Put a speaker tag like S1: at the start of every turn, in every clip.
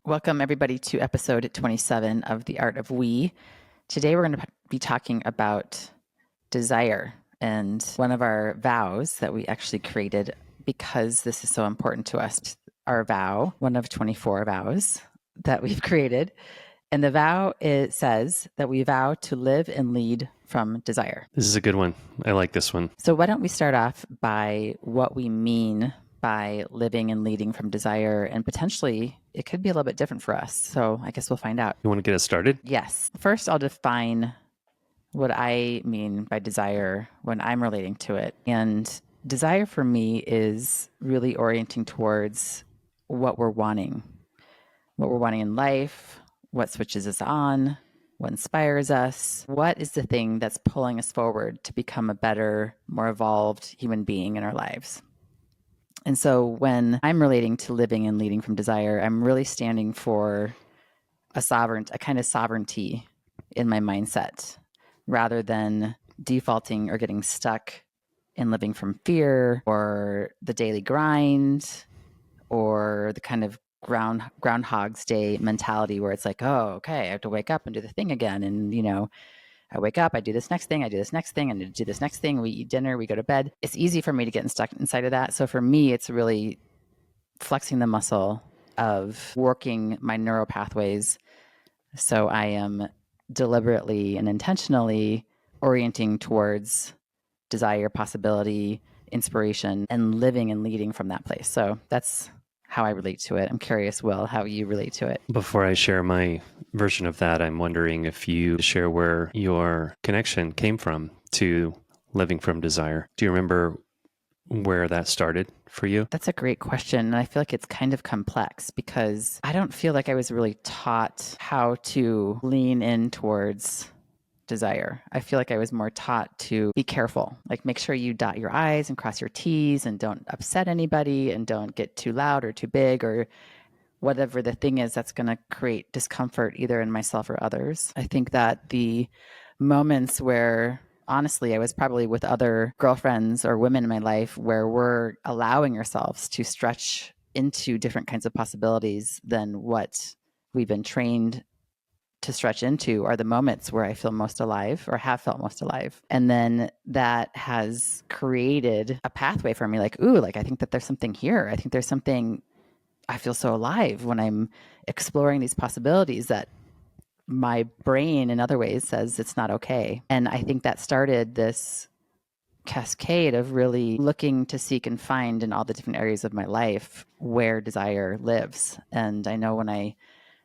S1: Welcome, everybody, to episode 27 of The Art of We. Today, we're going to be talking about desire and one of our vows that we actually created because this is so important to us. Our vow, one of 24 vows that we've created. And the vow, it says that we vow to live and lead from desire.
S2: This is a good one. I like this one.
S1: So why don't we start off by what we mean by living and leading from desire, and potentially it could be a little bit different for us. So I guess we'll find out.
S2: You want to get us started?
S1: Yes. First, I'll define what I mean by desire when I'm relating to it. And desire for me is really orienting towards what we're wanting in life, what switches us on, what inspires us, what is the thing that's pulling us forward to become a better, more evolved human being in our lives. And so when I'm relating to living and leading from desire, I'm really standing for a kind of sovereignty in my mindset, rather than defaulting or getting stuck in living from fear or the daily grind or the kind of Groundhog's Day mentality where it's like, oh, okay, I have to wake up and do the thing again. And, I wake up, I do this next thing, I do this next thing, I need to do this next thing. We eat dinner, we go to bed. It's easy for me to get stuck inside of that. So for me, it's really flexing the muscle of working my neural pathways. So I am deliberately and intentionally orienting towards desire, possibility, inspiration, and living and leading from that place. So that's how I relate to it. I'm curious, Will, how you relate to it.
S2: Before I share my version of that, I'm wondering if you share where your connection came from to living from desire. Do you remember where that started for you?
S1: That's a great question. And I feel like it's kind of complex because I don't feel like I was really taught how to lean in towards desire. I feel like I was more taught to be careful, like make sure you dot your I's and cross your T's and don't upset anybody and don't get too loud or too big or whatever the thing is that's going to create discomfort either in myself or others. I think that the moments where honestly, I was probably with other girlfriends or women in my life where we're allowing ourselves to stretch into different kinds of possibilities than what we've been trained to stretch into are the moments where I feel most alive or have felt most alive. And then that has created a pathway for me like, ooh, like I think that there's something here. I think there's something, I feel so alive when I'm exploring these possibilities that my brain in other ways says it's not okay. And I think that started this cascade of really looking to seek and find in all the different areas of my life where desire lives. And I know when I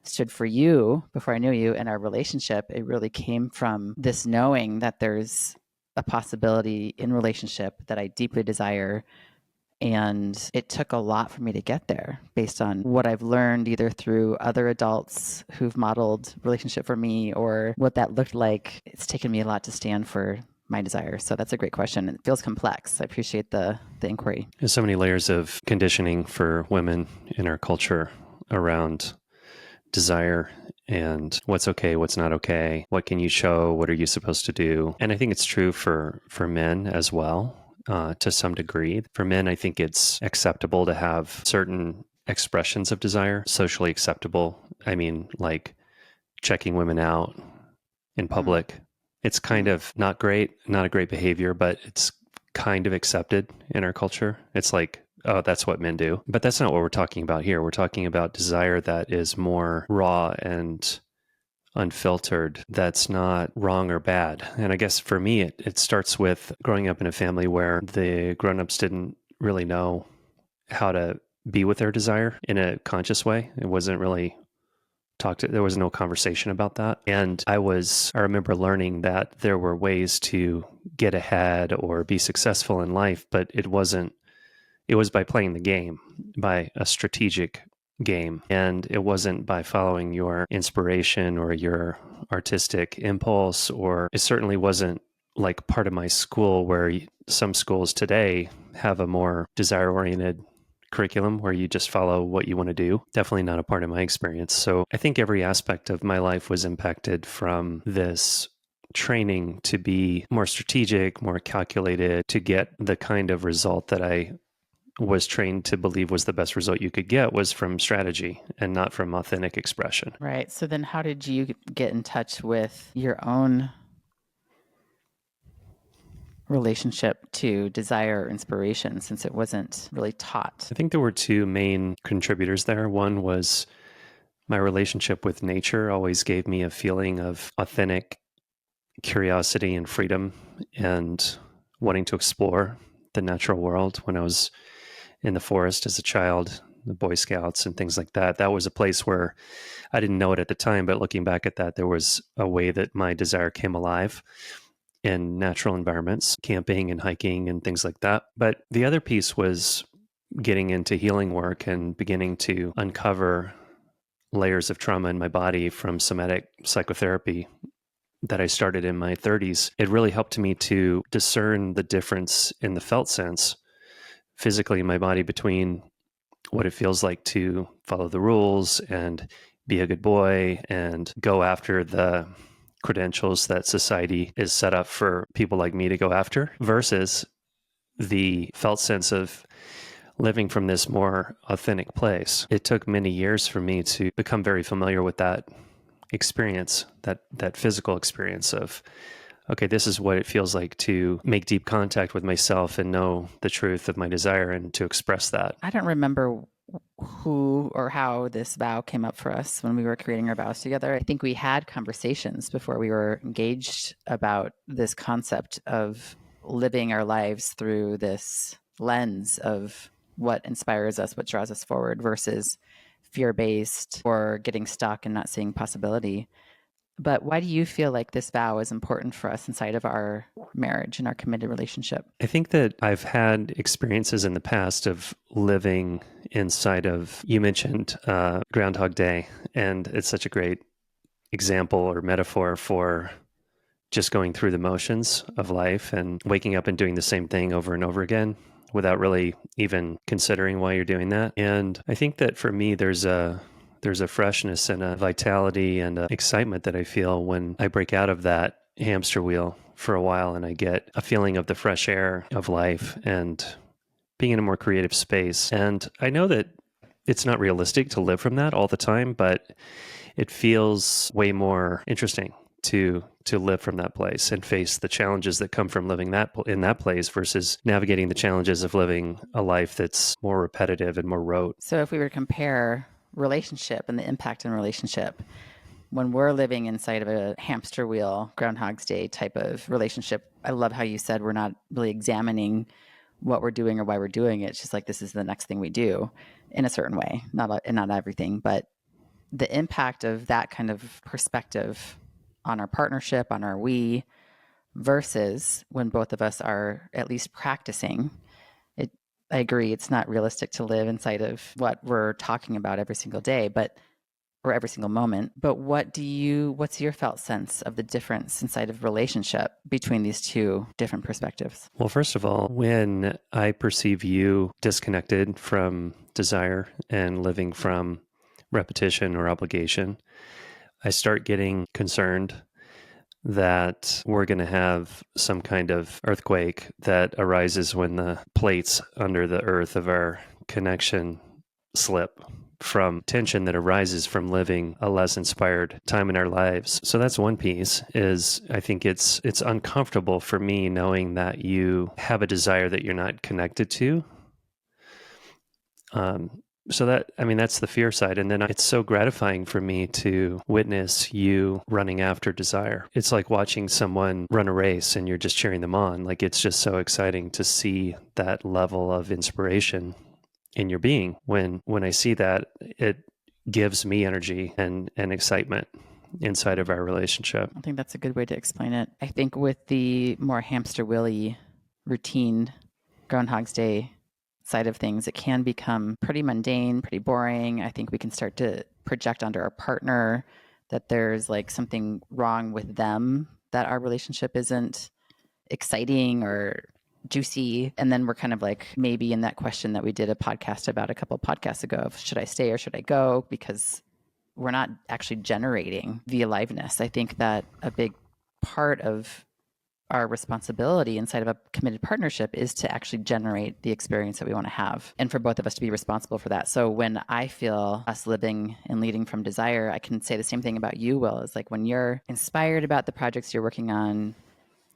S1: stood for you before I knew you in our relationship, it really came from this knowing that there's a possibility in relationship that I deeply desire. And it took a lot for me to get there based on what I've learned either through other adults who've modeled relationship for me or what that looked like. It's taken me a lot to stand for my desire. So that's a great question. It feels complex. I appreciate the inquiry.
S2: There's so many layers of conditioning for women in our culture around desire and what's okay, what's not okay, what can you show, what are you supposed to do. And I think it's true for men as well. To some degree. For men, I think it's acceptable to have certain expressions of desire, socially acceptable. I mean, like checking women out in public. It's kind of not a great behavior, but it's kind of accepted in our culture. It's like, oh, that's what men do. But that's not what we're talking about here. We're talking about desire that is more raw and unfiltered, that's not wrong or bad. And I guess for me, it starts with growing up in a family where the grown-ups didn't really know how to be with their desire in a conscious way. It wasn't really there was no conversation about that. And I remember learning that there were ways to get ahead or be successful in life, but it was by playing the game, by a strategic game. And it wasn't by following your inspiration or your artistic impulse, or it certainly wasn't like part of my school where some schools today have a more desire-oriented curriculum where you just follow what you want to do. Definitely not a part of my experience. So I think every aspect of my life was impacted from this training to be more strategic, more calculated, to get the kind of result that I was trained to believe was the best result you could get was from strategy and not from authentic expression.
S1: Right. So then how did you get in touch with your own relationship to desire or inspiration, since it wasn't really taught?
S2: I think there were two main contributors there. One was my relationship with nature always gave me a feeling of authentic curiosity and freedom and wanting to explore the natural world. When I was in the forest as a child, the Boy Scouts and things like that, that was a place where I didn't know it at the time, but looking back at that, there was a way that my desire came alive in natural environments, camping and hiking and things like that. But the other piece was getting into healing work and beginning to uncover layers of trauma in my body from somatic psychotherapy that I started in my 30s. It really helped me to discern the difference in the felt sense physically in my body between what it feels like to follow the rules and be a good boy and go after the credentials that society is set up for people like me to go after versus the felt sense of living from this more authentic place. It took many years for me to become very familiar with that experience, that physical experience of, okay, this is what it feels like to make deep contact with myself and know the truth of my desire and to express that.
S1: I don't remember who or how this vow came up for us when we were creating our vows together. I think we had conversations before we were engaged about this concept of living our lives through this lens of what inspires us, what draws us forward versus fear-based or getting stuck and not seeing possibility. But why do you feel like this vow is important for us inside of our marriage and our committed relationship?
S2: I think that I've had experiences in the past of living inside of, you mentioned Groundhog Day, and it's such a great example or metaphor for just going through the motions of life and waking up and doing the same thing over and over again without really even considering why you're doing that. And I think that for me, there's a freshness and a vitality and a excitement that I feel when I break out of that hamster wheel for a while and I get a feeling of the fresh air of life and being in a more creative space. And I know that it's not realistic to live from that all the time, but it feels way more interesting to live from that place and face the challenges that come from living that in that place versus navigating the challenges of living a life that's more repetitive and more rote.
S1: So if we were to compare relationship and the impact in relationship, when we're living inside of a hamster wheel, Groundhog's Day type of relationship, I love how you said we're not really examining what we're doing or why we're doing it. It's just like this is the next thing we do in a certain way, not everything, but the impact of that kind of perspective on our partnership, on our we, versus when both of us are at least practicing it. I agree, it's not realistic to live inside of what we're talking about every single day, or every single moment. But what's your felt sense of the difference inside of relationship between these two different perspectives?
S2: Well, first of all, when I perceive you disconnected from desire and living from repetition or obligation, I start getting concerned that we're going to have some kind of earthquake that arises when the plates under the earth of our connection slip from tension that arises from living a less inspired time in our lives. So that's one piece is I think it's uncomfortable for me knowing that you have a desire that you're not connected to. So that's the fear side. And then it's so gratifying for me to witness you running after desire. It's like watching someone run a race and you're just cheering them on. Like it's just so exciting to see that level of inspiration in your being. When I see that, it gives me energy and excitement inside of our relationship.
S1: I think that's a good way to explain it. I think with the more hamster wheelie routine, Groundhog's Day side of things, it can become pretty mundane, pretty boring. I think we can start to project onto our partner that there's like something wrong with them, that our relationship isn't exciting or juicy. And then we're kind of like maybe in that question that we did a podcast about a couple of podcasts ago of should I stay or should I go? Because we're not actually generating the aliveness. I think that a big part of our responsibility inside of a committed partnership is to actually generate the experience that we want to have, and for both of us to be responsible for that. So when I feel us living and leading from desire, I can say the same thing about you, Will. Is like when you're inspired about the projects you're working on,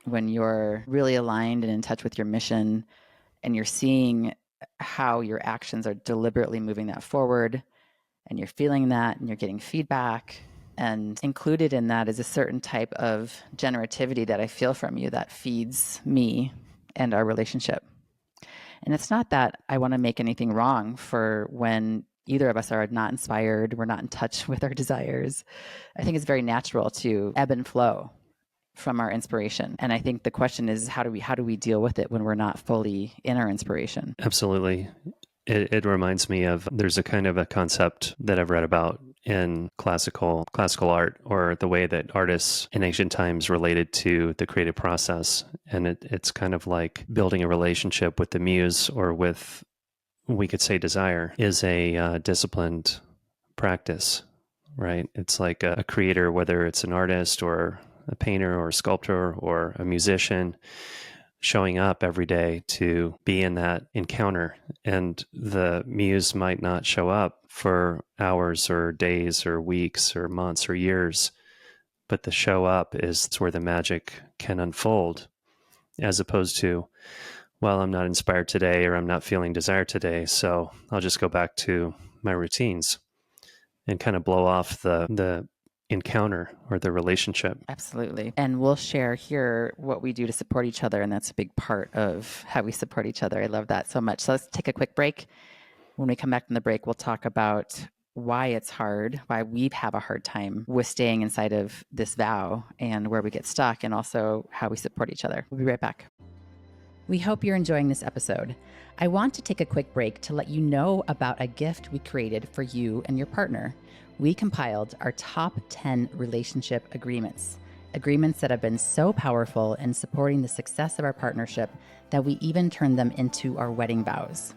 S1: when you're really aligned and in touch with your mission, and you're seeing how your actions are deliberately moving that forward, and you're feeling that and you're getting feedback, and included in that is a certain type of generativity that I feel from you that feeds me and our relationship. And it's not that I want to make anything wrong for when either of us are not inspired, we're not in touch with our desires. I think it's very natural to ebb and flow from our inspiration. And I think the question is, how do we deal with it when we're not fully in our inspiration?
S2: Absolutely. It reminds me of, there's a kind of a concept that I've read about in classical art, or the way that artists in ancient times related to the creative process. And it's kind of like building a relationship with the muse, or with, we could say, desire, is a disciplined practice, right? It's like a creator, whether it's an artist or a painter or a sculptor or a musician, showing up every day to be in that encounter. And the muse might not show up for hours or days or weeks or months or years, but the show up is where the magic can unfold, as opposed to, well, I'm not inspired today, or I'm not feeling desire today, so I'll just go back to my routines, and kind of blow off the encounter or the relationship.
S1: Absolutely. And we'll share here what we do to support each other. And that's a big part of how we support each other. I love that so much. So let's take a quick break. When we come back from the break, we'll talk about why it's hard, why we have a hard time with staying inside of this vow, and where we get stuck, and also how we support each other. We'll be right back. We hope you're enjoying this episode. I want to take a quick break to let you know about a gift we created for you and your partner. We compiled our top 10 relationship agreements that have been so powerful in supporting the success of our partnership that we even turned them into our wedding vows.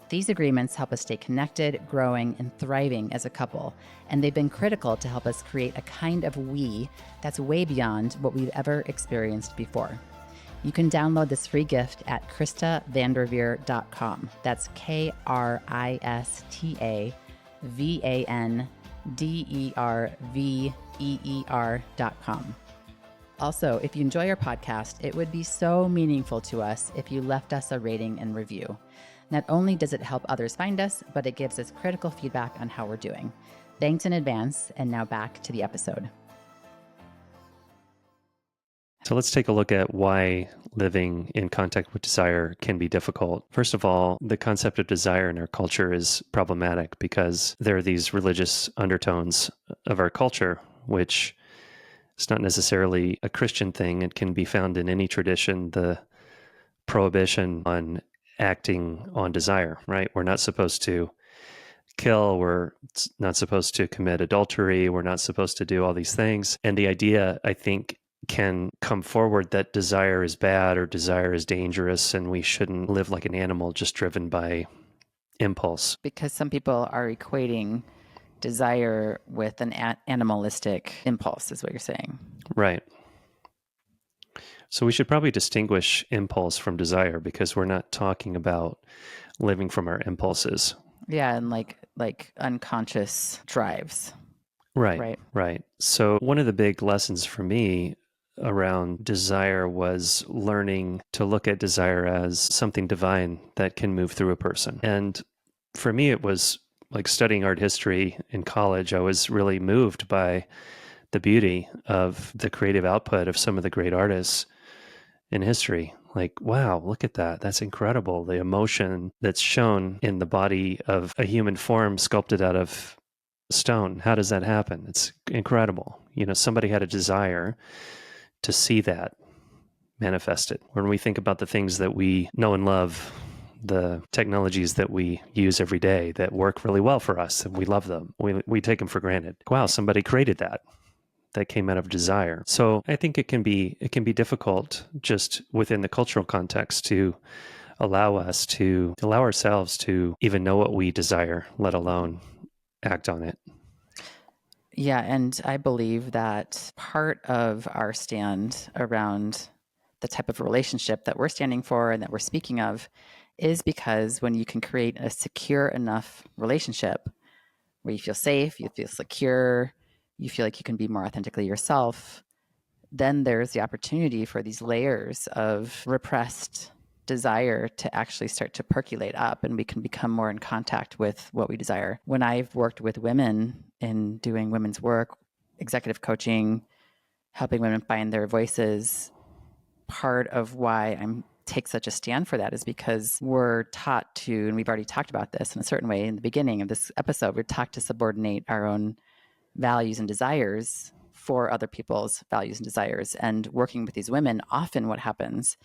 S1: These agreements help us stay connected, growing, and thriving as a couple, and they've been critical to help us create a kind of we that's way beyond what we've ever experienced before. You can download this free gift at KristaVanderveer.com. That's KristaVanderveer.com. Also, if you enjoy our podcast, it would be so meaningful to us if you left us a rating and review. Not only does it help others find us, but it gives us critical feedback on how we're doing. Thanks in advance, and now back to the episode.
S2: So let's take a look at why living in contact with desire can be difficult. First of all, the concept of desire in our culture is problematic because there are these religious undertones of our culture, which is not necessarily a Christian thing. It can be found in any tradition, the prohibition on acting on desire, right? We're not supposed to kill, we're not supposed to commit adultery, we're not supposed to do all these things. And the idea, I think, can come forward that desire is bad or desire is dangerous, and we shouldn't live like an animal just driven by impulse.
S1: Because some people are equating desire with an animalistic impulse, is what you're saying.
S2: Right. So we should probably distinguish impulse from desire, because we're not talking about living from our impulses.
S1: Yeah, and like unconscious drives.
S2: Right. So one of the big lessons for me around desire was learning to look at desire as something divine that can move through a person. And for me, it was like studying art history in college. I was really moved by the beauty of the creative output of some of the great artists in history. Like, wow, look at that. That's incredible. The emotion that's shown in the body of a human form sculpted out of stone. How does that happen? It's incredible. Somebody had a desire to see that manifested. When we think about the things that we know and love, the technologies that we use every day that work really well for us, and we love them, we take them for granted. Wow, somebody created that. That came out of desire. So I think it can be difficult just within the cultural context to allow ourselves to even know what we desire, let alone act on it.
S1: Yeah, and I believe that part of our stand around the type of relationship that we're standing for and that we're speaking of is because when you can create a secure enough relationship where you feel safe, you feel secure, you feel like you can be more authentically yourself, then there's the opportunity for these layers of repressed desire to actually start to percolate up, and we can become more in contact with what we desire. When I've worked with women in doing women's work, executive coaching, helping women find their voices, part of why I'm take such a stand for that is because we're taught to, and we've already talked about this in a certain way in the beginning of this episode, we're taught to subordinate our own values and desires for other people's values and desires. And working with these women, often what happens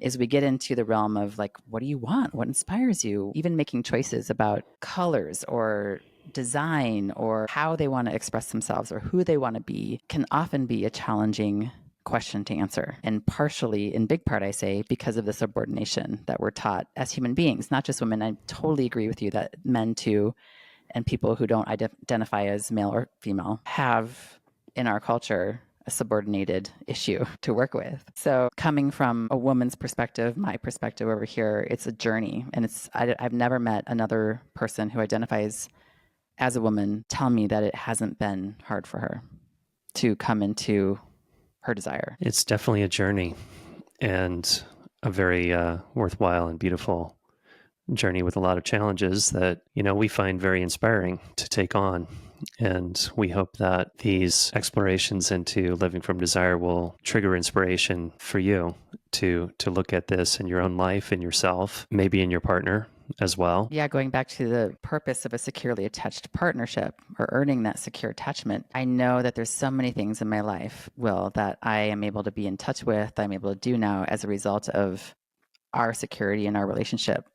S1: is we get into the realm of like, what do you want? What inspires you? Even making choices about colors or design or how they want to express themselves or who they want to be can often be a challenging question to answer. And partially, in big part, I say, because of the subordination that we're taught as human beings, not just women. I totally agree with you that men too, and people who don't identify as male or female have in our culture a subordinated issue to work with. So coming from a woman's perspective, my perspective over here, it's a journey. And I've never met another person who identifies as a woman tell me that it hasn't been hard for her to come into her desire.
S2: It's definitely a journey, and a very worthwhile and beautiful journey with a lot of challenges that, we find very inspiring to take on. And we hope that these explorations into living from desire will trigger inspiration for you to look at this in your own life, in yourself, maybe in your partner as well.
S1: Yeah, going back to the purpose of a securely attached partnership or earning that secure attachment, I know that there's so many things in my life, Will, that I am able to be in touch with, I'm able to do now as a result of our security in our relationship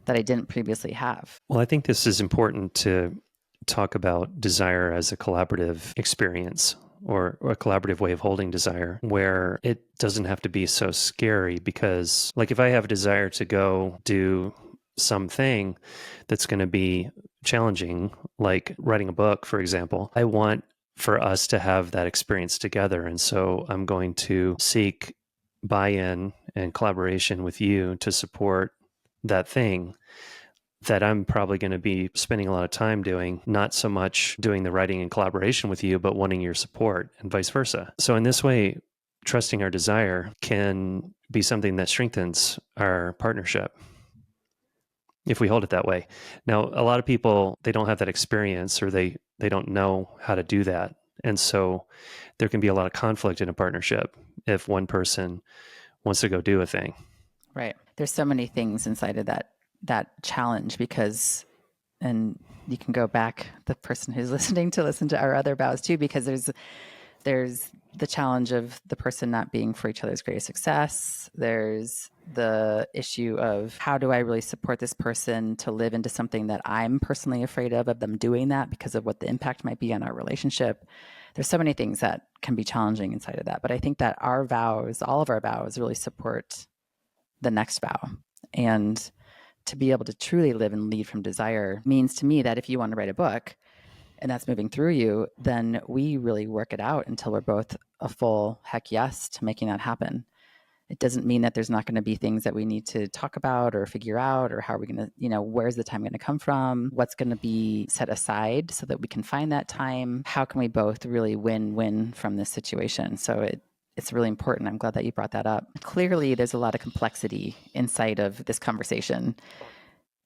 S1: that I didn't previously have.
S2: Well, I think this is important to talk about desire as a collaborative experience, or a collaborative way of holding desire, where it doesn't have to be so scary. Because, like, if I have a desire to go do something that's going to be challenging, like writing a book, for example, I want for us to have that experience together. And so I'm going to seek buy-in and collaboration with you to support that thing that I'm probably going to be spending a lot of time doing, not so much doing the writing in collaboration with you, but wanting your support, and vice versa. So in this way, trusting our desire can be something that strengthens our partnership if we hold it that way. Now, a lot of people, they don't have that experience, or they don't know how to do that. And so there can be a lot of conflict in a partnership if one person wants to go do a thing.
S1: Right. There's so many things inside of that challenge because, and you can go back, the person who's listening, to listen to our other vows too, because there's the challenge of the person not being for each other's greatest success. There's the issue of how do I really support this person to live into something that I'm personally afraid of them doing that because of what the impact might be on our relationship. There's so many things that can be challenging inside of that. But I think that our vows, all of our vows, really support the next vow. And to be able to truly live and lead from desire means to me that if you want to write a book and that's moving through you, then we really work it out until we're both a full heck yes to making that happen. It doesn't mean that there's not going to be things that we need to talk about or figure out, or how are we going to, where's the time going to come from? What's going to be set aside so that we can find that time? How can we both really win-win from this situation? So it's really important. I'm glad that you brought that up. Clearly, there's a lot of complexity inside of this conversation.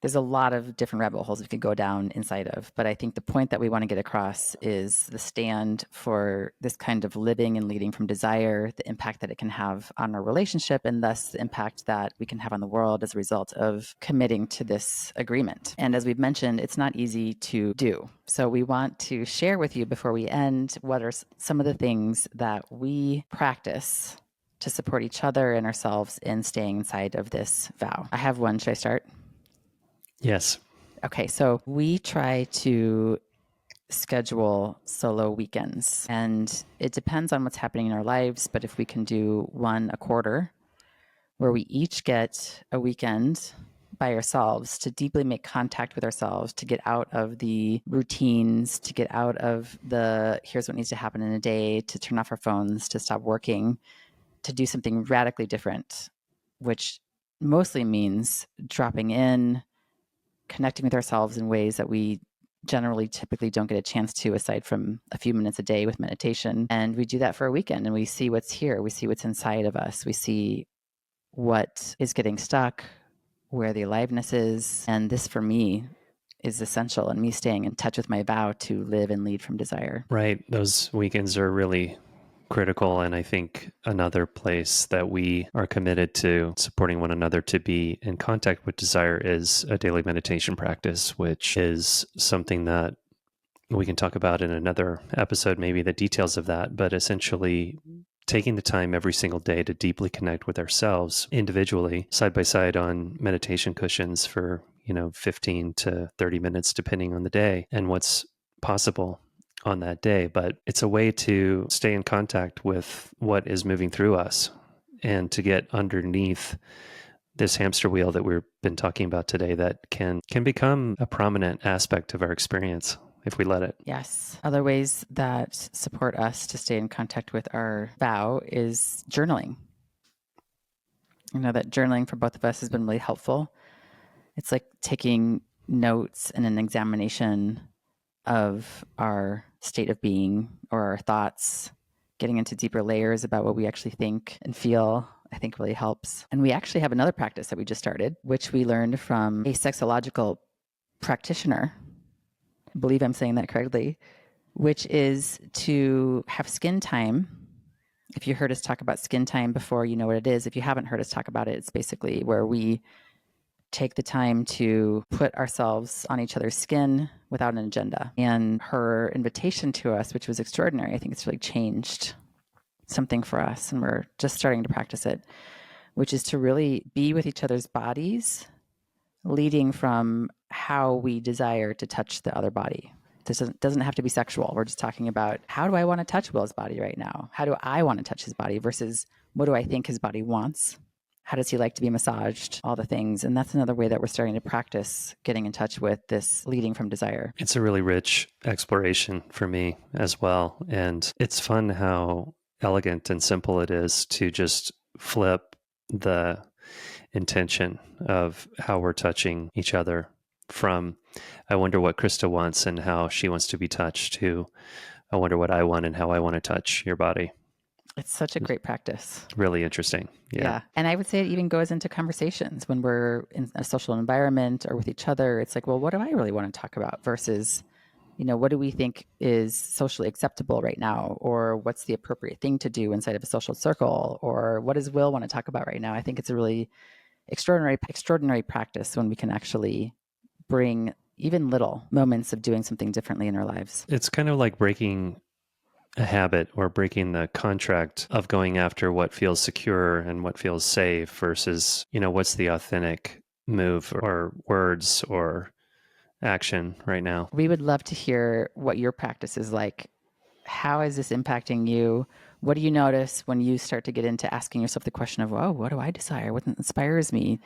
S1: There's a lot of different rabbit holes we could go down inside of. But I think the point that we want to get across is the stand for this kind of living and leading from desire, the impact that it can have on our relationship, and thus the impact that we can have on the world as a result of committing to this agreement. And as we've mentioned, it's not easy to do. So we want to share with you before we end what are some of the things that we practice to support each other and ourselves in staying inside of this vow. I have one. Should I start?
S2: Yes.
S1: Okay, so we try to schedule solo weekends, and it depends on what's happening in our lives, but if we can do one a quarter where we each get a weekend by ourselves to deeply make contact with ourselves, to get out of the routines, to get out of the here's what needs to happen in a day, to turn off our phones, to stop working, to do something radically different, which mostly means dropping in, connecting with ourselves in ways that we generally typically don't get a chance to, aside from a few minutes a day with meditation. And we do that for a weekend, and we see what's here. We see what's inside of us. We see what is getting stuck, where the aliveness is. And this, for me, is essential in me staying in touch with my vow to live and lead from desire.
S2: Right. Those weekends are really critical. And I think another place that we are committed to supporting one another to be in contact with desire is a daily meditation practice, which is something that we can talk about in another episode, maybe the details of that, but essentially taking the time every single day to deeply connect with ourselves individually, side by side on meditation cushions for, 15 to 30 minutes, depending on the day and what's possible on that day. But it's a way to stay in contact with what is moving through us and to get underneath this hamster wheel that we've been talking about today that can become a prominent aspect of our experience if we let it.
S1: Yes. Other ways that support us to stay in contact with our vow is journaling. I know that journaling for both of us has been really helpful. It's like taking notes and an examination of our state of being or our thoughts, getting into deeper layers about what we actually think and feel, I think really helps. And we actually have another practice that we just started, which we learned from a sexological practitioner. I believe I'm saying that correctly, which is to have skin time. If you heard us talk about skin time before, you know what it is. If you haven't heard us talk about it, it's basically where we take the time to put ourselves on each other's skin without an agenda. And her invitation to us, which was extraordinary, I think it's really changed something for us, and we're just starting to practice it, which is to really be with each other's bodies, leading from how we desire to touch the other body. This doesn't have to be sexual. We're just talking about, how do I want to touch Will's body right now? How do I want to touch his body versus what do I think his body wants? How does he like to be massaged? All the things. And that's another way that we're starting to practice getting in touch with this leading from desire.
S2: It's a really rich exploration for me as well. And it's fun how elegant and simple it is to just flip the intention of how we're touching each other from, I wonder what Krista wants and how she wants to be touched, to, I wonder what I want and how I want to touch your body.
S1: It's such a great practice.
S2: Really interesting. Yeah.
S1: And I would say it even goes into conversations when we're in a social environment or with each other. It's like, well, what do I really want to talk about versus, what do we think is socially acceptable right now? Or what's the appropriate thing to do inside of a social circle? Or what does Will want to talk about right now? I think it's a really extraordinary practice when we can actually bring even little moments of doing something differently in our lives.
S2: It's kind of like breaking a habit or breaking the contract of going after what feels secure and what feels safe versus, what's the authentic move or words or action right now.
S1: We would love to hear what your practice is like. How is this impacting you? What do you notice when you start to get into asking yourself the question of, oh, what do I desire? What inspires me?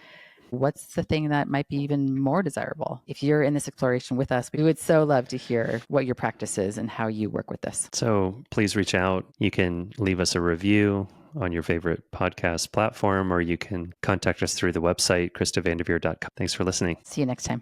S1: What's the thing that might be even more desirable? If you're in this exploration with us, we would so love to hear what your practice is and how you work with this.
S2: So please reach out. You can leave us a review on your favorite podcast platform, or you can contact us through the website, KristaVanDerveer.com. Thanks for listening.
S1: See you next time.